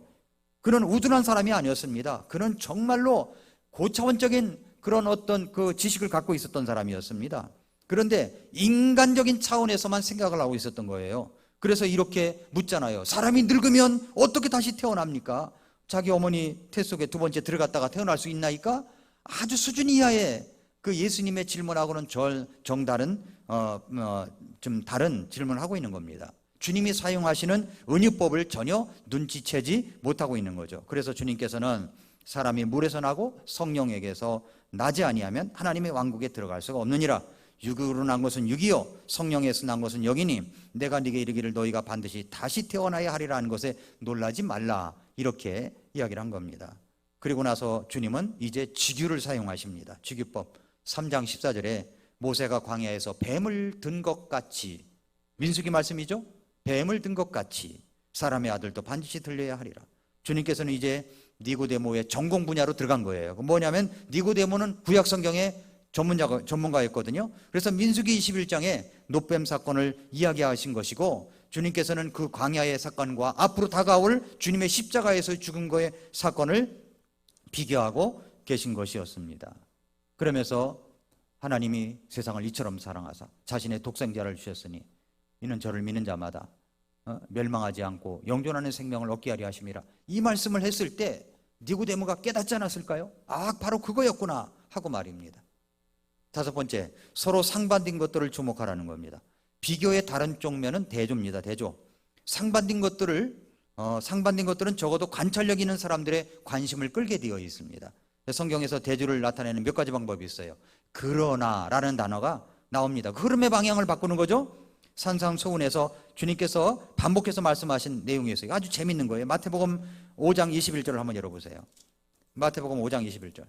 그는 우둔한 사람이 아니었습니다. 그는 정말로 고차원적인 그런 어떤 그 지식을 갖고 있었던 사람이었습니다. 그런데 인간적인 차원에서만 생각을 하고 있었던 거예요. 그래서 이렇게 묻잖아요. 사람이 늙으면 어떻게 다시 태어납니까? 자기 어머니 태 속에 두 번째 들어갔다가 태어날 수 있나이까? 아주 수준 이하의 그 예수님의 질문하고는 정다른 좀 다른 질문을 하고 있는 겁니다. 주님이 사용하시는 은유법을 전혀 눈치채지 못하고 있는 거죠. 그래서 주님께서는 사람이 물에서 나고 성령에게서 나지 아니하면 하나님의 왕국에 들어갈 수가 없느니라. 육으로 난 것은 육이요 성령에서 난 것은 영이니 내가 네게 이르기를 너희가 반드시 다시 태어나야 하리라 하는 것에 놀라지 말라. 이렇게 이야기를 한 겁니다. 그리고 나서 주님은 이제 지규를 사용하십니다. 지규법 3장 14절에 모세가 광야에서 뱀을 든 것 같이, 민수기 말씀이죠. 뱀을 든 것 같이 사람의 아들도 반드시 들려야 하리라. 주님께서는 이제 니고데모의 전공 분야로 들어간 거예요. 뭐냐면 니고데모는 구약 성경의 전문가였거든요. 그래서 민수기 21장에 놋뱀 사건을 이야기하신 것이고, 주님께서는 그 광야의 사건과 앞으로 다가올 주님의 십자가에서 죽은 거의 사건을 비교하고 계신 것이었습니다. 그러면서 하나님이 세상을 이처럼 사랑하사 자신의 독생자를 주셨으니 이는 저를 믿는 자마다 멸망하지 않고 영존하는 생명을 얻게 하려 하심이라. 이 말씀을 했을 때 니고데모가 깨닫지 않았을까요? 아, 바로 그거였구나 하고 말입니다. 다섯 번째, 서로 상반된 것들을 주목하라는 겁니다. 비교의 다른 쪽면은 대조입니다. 대조. 상반된 것들은 적어도 관찰력 있는 사람들의 관심을 끌게 되어 있습니다. 성경에서 대조를 나타내는 몇 가지 방법이 있어요. 그러나라는 단어가 나옵니다. 그 흐름의 방향을 바꾸는 거죠. 산상소훈에서 주님께서 반복해서 말씀하신 내용이었어요. 아주 재밌는 거예요. 마태복음 5장 21절을 한번 열어보세요. 마태복음 5장 21절.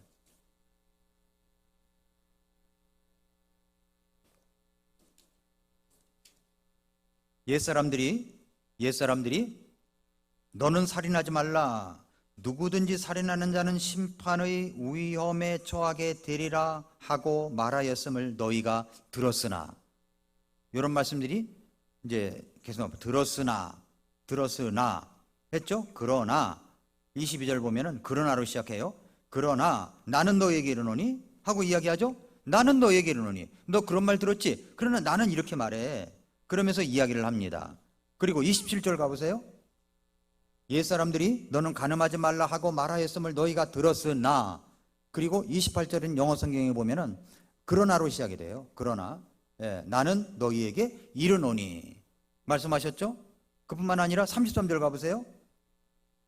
옛사람들이 너는 살인하지 말라. 누구든지 살인하는 자는 심판의 위험에 처하게 되리라 하고 말하였음을 너희가 들었으나. 이런 말씀들이 이제 계속 들었으나 했죠? 그러나 22절 보면은 그러나로 시작해요. 그러나 나는 너에게 이르노니 하고 이야기하죠? 나는 너에게 이르노니. 너 그런 말 들었지? 그러나 나는 이렇게 말해. 그러면서 이야기를 합니다. 그리고 27절 가보세요. 옛사람들이 너는 간음하지 말라 하고 말하였음을 너희가 들었으나. 그리고 28절은 영어 성경에 보면은 그러나로 시작이 돼요. 그러나 나는 너희에게 이르노니 말씀하셨죠? 그뿐만 아니라 33절 가보세요.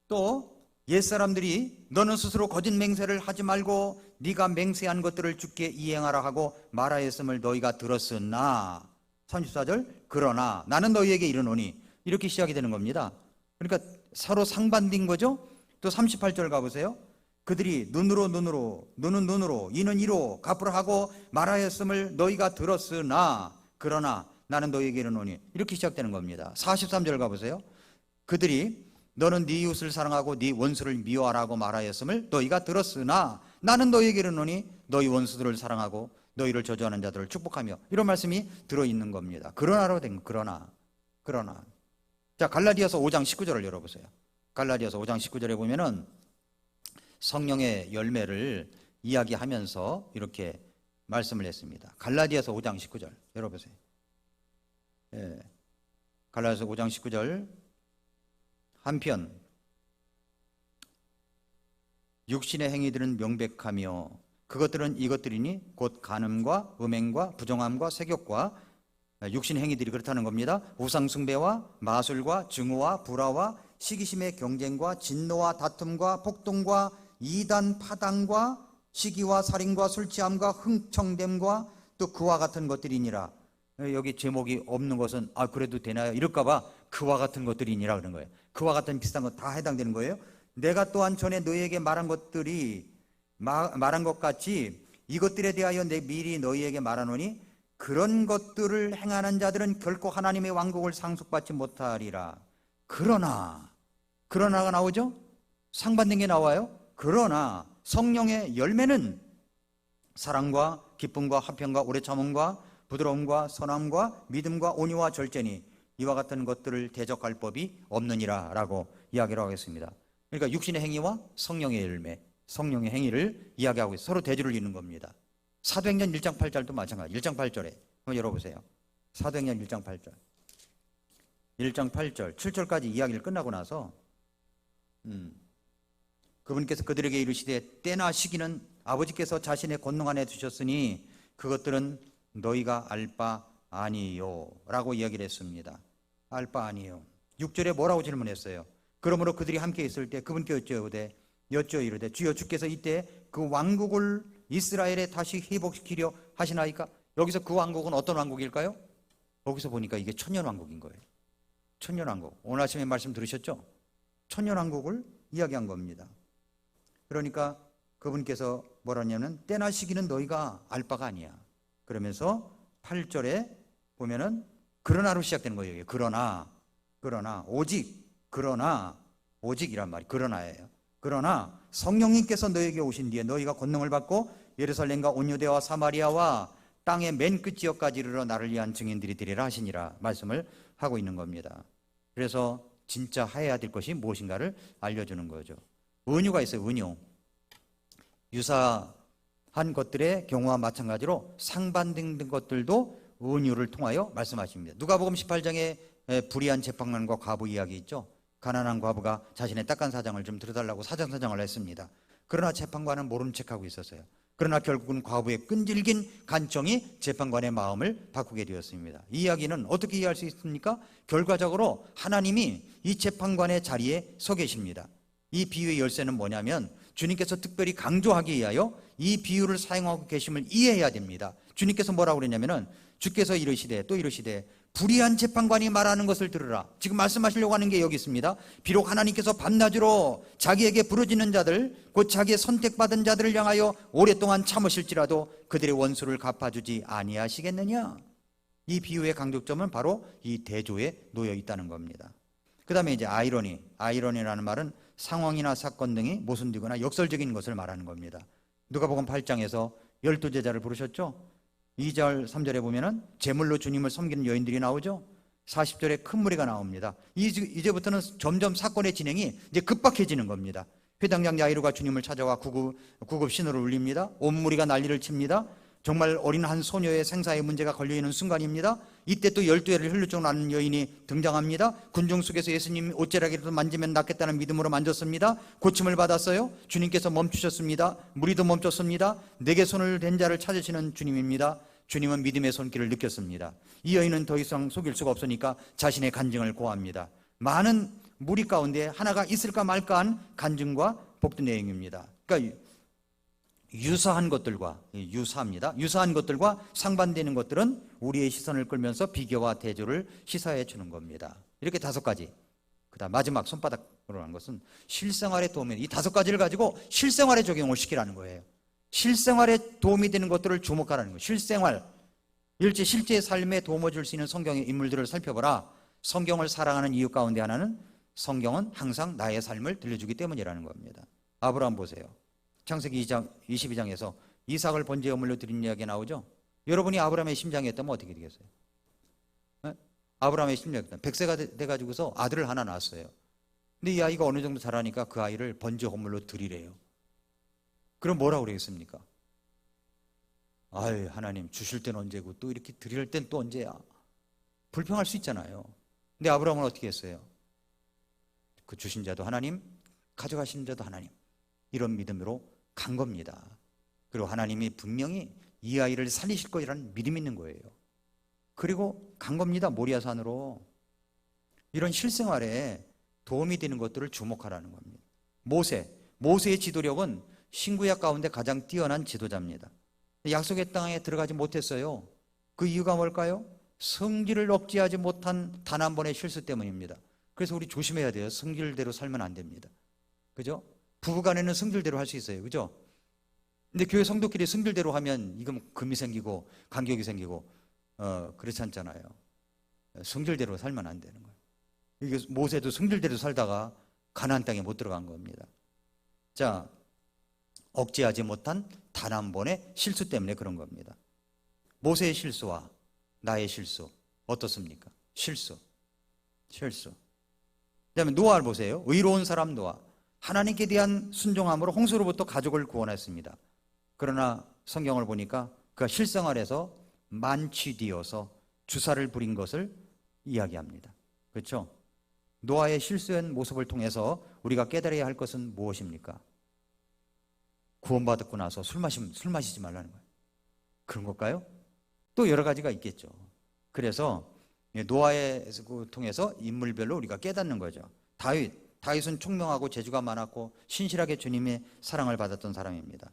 또 옛사람들이 너는 스스로 거짓 맹세를 하지 말고 네가 맹세한 것들을 주께 이행하라 하고 말하였음을 너희가 들었으나. 34절 그러나 나는 너희에게 이르노니. 이렇게 시작이 되는 겁니다. 그러니까 서로 상반된 거죠. 또 38절 가보세요. 그들이 눈은 눈으로 이는 이로 갚으라 하고 말하였음을 너희가 들었으나 그러나 나는 너희에게 이르노니. 이렇게 시작되는 겁니다. 43절 가보세요. 그들이 너는 네 이웃을 사랑하고 네 원수를 미워하라고 말하였음을 너희가 들었으나 나는 너희에게 이르노니 너희 원수들을 사랑하고 너희를 저주하는 자들을 축복하며. 이런 말씀이 들어있는 겁니다. 그러나로 된 그러나. 자, 갈라디아서 5장 19절을 열어보세요. 갈라디아서 5장 19절에 보면은 성령의 열매를 이야기하면서 이렇게 말씀을 했습니다. 갈라디아서 5장 19절 열어보세요. 갈라디아서 5장 19절. 한편 육신의 행위들은 명백하며 그것들은 이것들이니 곧 간음과 음행과 부정함과 세욕과 육신 행위들이 그렇다는 겁니다. 우상 숭배와 마술과 증오와 불화와 시기심의 경쟁과 진노와 다툼과 폭동과 이단 파당과 시기와 살인과 술 취함과 흥청됨과 또 그와 같은 것들이니라. 여기 제목이 없는 것은 그래도 되나요? 이럴까봐 그와 같은 것들이니라 그런 거예요. 그와 같은 비슷한 것 다 해당되는 거예요. 내가 또한 전에 너희에게 말한 것 같이 이것들에 대하여 내 미리 너희에게 말하노니 그런 것들을 행하는 자들은 결코 하나님의 왕국을 상속받지 못하리라. 그러나가 나오죠? 상반된 게 나와요. 그러나 성령의 열매는 사랑과 기쁨과 화평과 오래 참음과 부드러움과 선함과 믿음과 온유와 절제니 이와 같은 것들을 대적할 법이 없느니라 라고 이야기를 하겠습니다. 그러니까 육신의 행위와 성령의 열매, 성령의 행위를 이야기하고 있어요. 서로 대조를 잇는 겁니다. 사도행전 1장 8절도 마찬가지. 1장 8절에 한번 열어보세요. 사도행전 1장 8절. 1장 8절, 7절까지 이야기를 끝나고 나서 그분께서 그들에게 이르시되 때나 시기는 아버지께서 자신의 권능 안에 두셨으니 그것들은 너희가 알 바 아니요 라고 이야기를 했습니다. 알 바 아니요. 6절에 뭐라고 질문했어요? 그러므로 그들이 함께 있을 때 그분께 여쭈어 이르되 주여 주께서 이때 그 왕국을 이스라엘에 다시 회복시키려 하시나이까? 여기서 그 왕국은 어떤 왕국일까요? 여기서 보니까 이게 천년왕국인 거예요. 천년왕국. 오늘 아침에 말씀 들으셨죠? 천년왕국을 이야기한 겁니다. 그러니까 그분께서 뭐라냐면 때나 시기는 너희가 알 바가 아니야. 그러면서 8절에 보면은 그러나로 시작되는 거예요. 그러나 오직이란 말이 그러나예요. 그러나 성령님께서 너희에게 오신 뒤에 너희가 권능을 받고 예루살렘과 온 유대와 사마리아와 땅의 맨 끝 지역까지 이르러 나를 위한 증인들이 되리라 하시니라 말씀을 하고 있는 겁니다. 그래서 진짜 해야 될 것이 무엇인가를 알려주는 거죠. 은유가 있어요. 은유. 유사한 것들의 경우와 마찬가지로 상반된 것들도 은유를 통하여 말씀하십니다. 누가복음 18장에 불의한 재판관과 과부 이야기 있죠. 가난한 과부가 자신의 딱한 사정을 좀 들어달라고 사정사정을 했습니다. 그러나 재판관은 모른 척하고 있었어요. 그러나 결국은 과부의 끈질긴 간청이 재판관의 마음을 바꾸게 되었습니다. 이 이야기는 어떻게 이해할 수 있습니까? 결과적으로 하나님이 이 재판관의 자리에 서 계십니다. 이 비유의 열쇠는 뭐냐면 주님께서 특별히 강조하기 위하여 이 비유를 사용하고 계심을 이해해야 됩니다. 주님께서 뭐라고 그랬냐면은 주께서 이르시되 또 이르시되 불의한 재판관이 말하는 것을 들으라. 지금 말씀하시려고 하는 게 여기 있습니다. 비록 하나님께서 밤낮으로 자기에게 부르짖는 자들 곧 자기의 선택받은 자들을 향하여 오랫동안 참으실지라도 그들의 원수를 갚아주지 아니하시겠느냐. 이 비유의 강조점은 바로 이 대조에 놓여 있다는 겁니다. 그 다음에 이제 아이러니라는 말은 상황이나 사건 등이 모순되거나 역설적인 것을 말하는 겁니다. 누가복음 8장에서 12제자를 부르셨죠. 2절 3절에 보면은 제물로 주님을 섬기는 여인들이 나오죠. 40절에 큰 무리가 나옵니다. 이제부터는 점점 사건의 진행이 이제 급박해지는 겁니다. 회당장 야이로가 주님을 찾아와 구급 신호를 울립니다. 온 무리가 난리를 칩니다. 정말 어린 한 소녀의 생사의 문제가 걸려있는 순간입니다. 이때 또 12회를 흘러쭉 나는 여인이 등장합니다. 군중 속에서 예수님 옷자락이라도 만지면 낫겠다는 믿음으로 만졌습니다. 고침을 받았어요. 주님께서 멈추셨습니다. 무리도 멈췄습니다. 내게 손을 댄 자를 찾으시는 주님입니다. 주님은 믿음의 손길을 느꼈습니다. 이 여인은 더 이상 속일 수가 없으니까 자신의 간증을 고합니다. 많은 무리 가운데 하나가 있을까 말까한 간증과 복된 내용입니다. 그러니까 유사한 것들과 상반되는 것들은 우리의 시선을 끌면서 비교와 대조를 시사해 주는 겁니다. 이렇게 5가지. 그다음 마지막 손바닥으로 한 것은 실생활에 도움이, 이 5가지를 가지고 실생활에 적용을 시키라는 거예요. 실생활에 도움이 되는 것들을 주목하라는 거예요. 실생활. 실제 삶에 도움을 줄 수 있는 성경의 인물들을 살펴보라. 성경을 사랑하는 이유 가운데 하나는 성경은 항상 나의 삶을 들려주기 때문이라는 겁니다. 아브라함 보세요. 창세기 2장 22장에서 이삭을 번제에 물려 드린 이야기가 나오죠. 여러분이 아브라함의 심장이었다면 어떻게 되겠어요? 아브라함의 심장이었다면 100세가 돼가지고서 아들을 하나 낳았어요. 근데 이 아이가 어느 정도 자라니까 그 아이를 번제 헌물로 드리래요. 그럼 뭐라고 그러겠습니까? 아유, 하나님 주실 때는 언제고 또 이렇게 드릴 땐 또 언제야? 불평할 수 있잖아요. 근데 아브라함은 어떻게 했어요? 그 주신 자도 하나님, 가져가신 자도 하나님, 이런 믿음으로 간 겁니다. 그리고 하나님이 분명히 이 아이를 살리실 거라는 믿음이 있는 거예요. 그리고 간 겁니다. 모리아산으로. 이런 실생활에 도움이 되는 것들을 주목하라는 겁니다. 모세의 지도력은 신구약 가운데 가장 뛰어난 지도자입니다. 약속의 땅에 들어가지 못했어요. 그 이유가 뭘까요? 성질을 억제하지 못한 단 한 번의 실수 때문입니다. 그래서 우리 조심해야 돼요. 성질대로 살면 안 됩니다. 그죠? 부부간에는 성질대로 할 수 있어요. 그죠? 근데 교회 성도끼리 성질대로 하면 이건 금이 생기고 간격이 생기고 그렇지 않잖아요. 성질대로 살면 안 되는 거예요. 이게 모세도 성질대로 살다가 가나안 땅에 못 들어간 겁니다. 자, 억제하지 못한 단 한 번의 실수 때문에 그런 겁니다. 모세의 실수와 나의 실수 어떻습니까? 실수. 그다음에 노아를 보세요. 의로운 사람 노아. 하나님께 대한 순종함으로 홍수로부터 가족을 구원했습니다. 그러나 성경을 보니까 그가 실생활에서 만취되어서 주사를 부린 것을 이야기합니다. 그렇죠? 노아의 실수한 모습을 통해서 우리가 깨달아야 할 것은 무엇입니까? 구원받고 나서 술 마시지 말라는 거예요. 그런 걸까요? 또 여러 가지가 있겠죠. 그래서 노아의 통해서 인물별로 우리가 깨닫는 거죠. 다윗은 총명하고 재주가 많았고 신실하게 주님의 사랑을 받았던 사람입니다.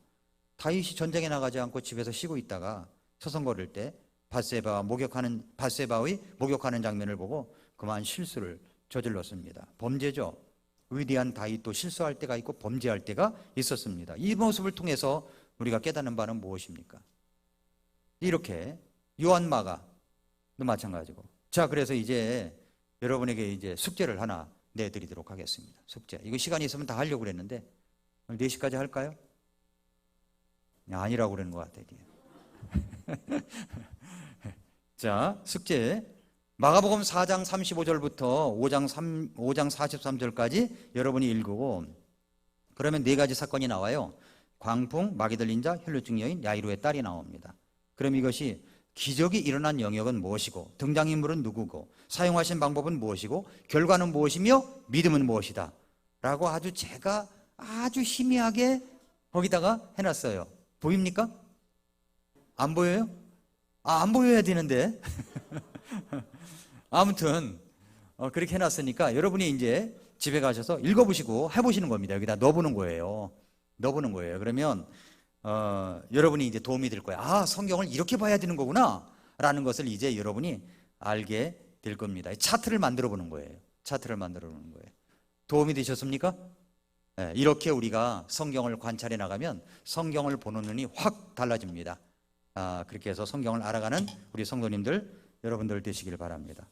다윗이 전쟁에 나가지 않고 집에서 쉬고 있다가 서성거릴 때 바세바의 목욕하는 장면을 보고 그만 실수를 저질렀습니다. 범죄죠. 위대한 다윗도 실수할 때가 있고 범죄할 때가 있었습니다. 이 모습을 통해서 우리가 깨닫는 바는 무엇입니까? 이렇게 요한마가도 마찬가지고. 자, 그래서 이제 여러분에게 이제 숙제를 하나 내드리도록 하겠습니다. 숙제. 이거 시간이 있으면 다 하려고 그랬는데 4시까지 할까요? 아니라고 그러는 것 같아요. 자, 숙제. 마가복음 4장 35절부터 5장 43절까지 여러분이 읽고, 그러면 4가지 사건이 나와요. 광풍, 마귀들린 자, 혈루증 여인, 야이로의 딸이 나옵니다. 그럼 이것이 기적이 일어난 영역은 무엇이고, 등장인물은 누구고, 사용하신 방법은 무엇이고, 결과는 무엇이며 믿음은 무엇이다 라고 제가 아주 희미하게 거기다가 해놨어요. 보입니까? 안 보여요? 안 보여야 되는데. 아무튼 그렇게 해놨으니까 여러분이 이제 집에 가셔서 읽어보시고 해보시는 겁니다. 여기다 넣어보는 거예요. 그러면 여러분이 이제 도움이 될 거예요. 아, 성경을 이렇게 봐야 되는 거구나 라는 것을 이제 여러분이 알게 될 겁니다. 차트를 만들어 보는 거예요. 도움이 되셨습니까? 네, 이렇게 우리가 성경을 관찰해 나가면 성경을 보는 눈이 확 달라집니다. 그렇게 해서 성경을 알아가는 우리 성도님들, 여러분들 되시길 바랍니다.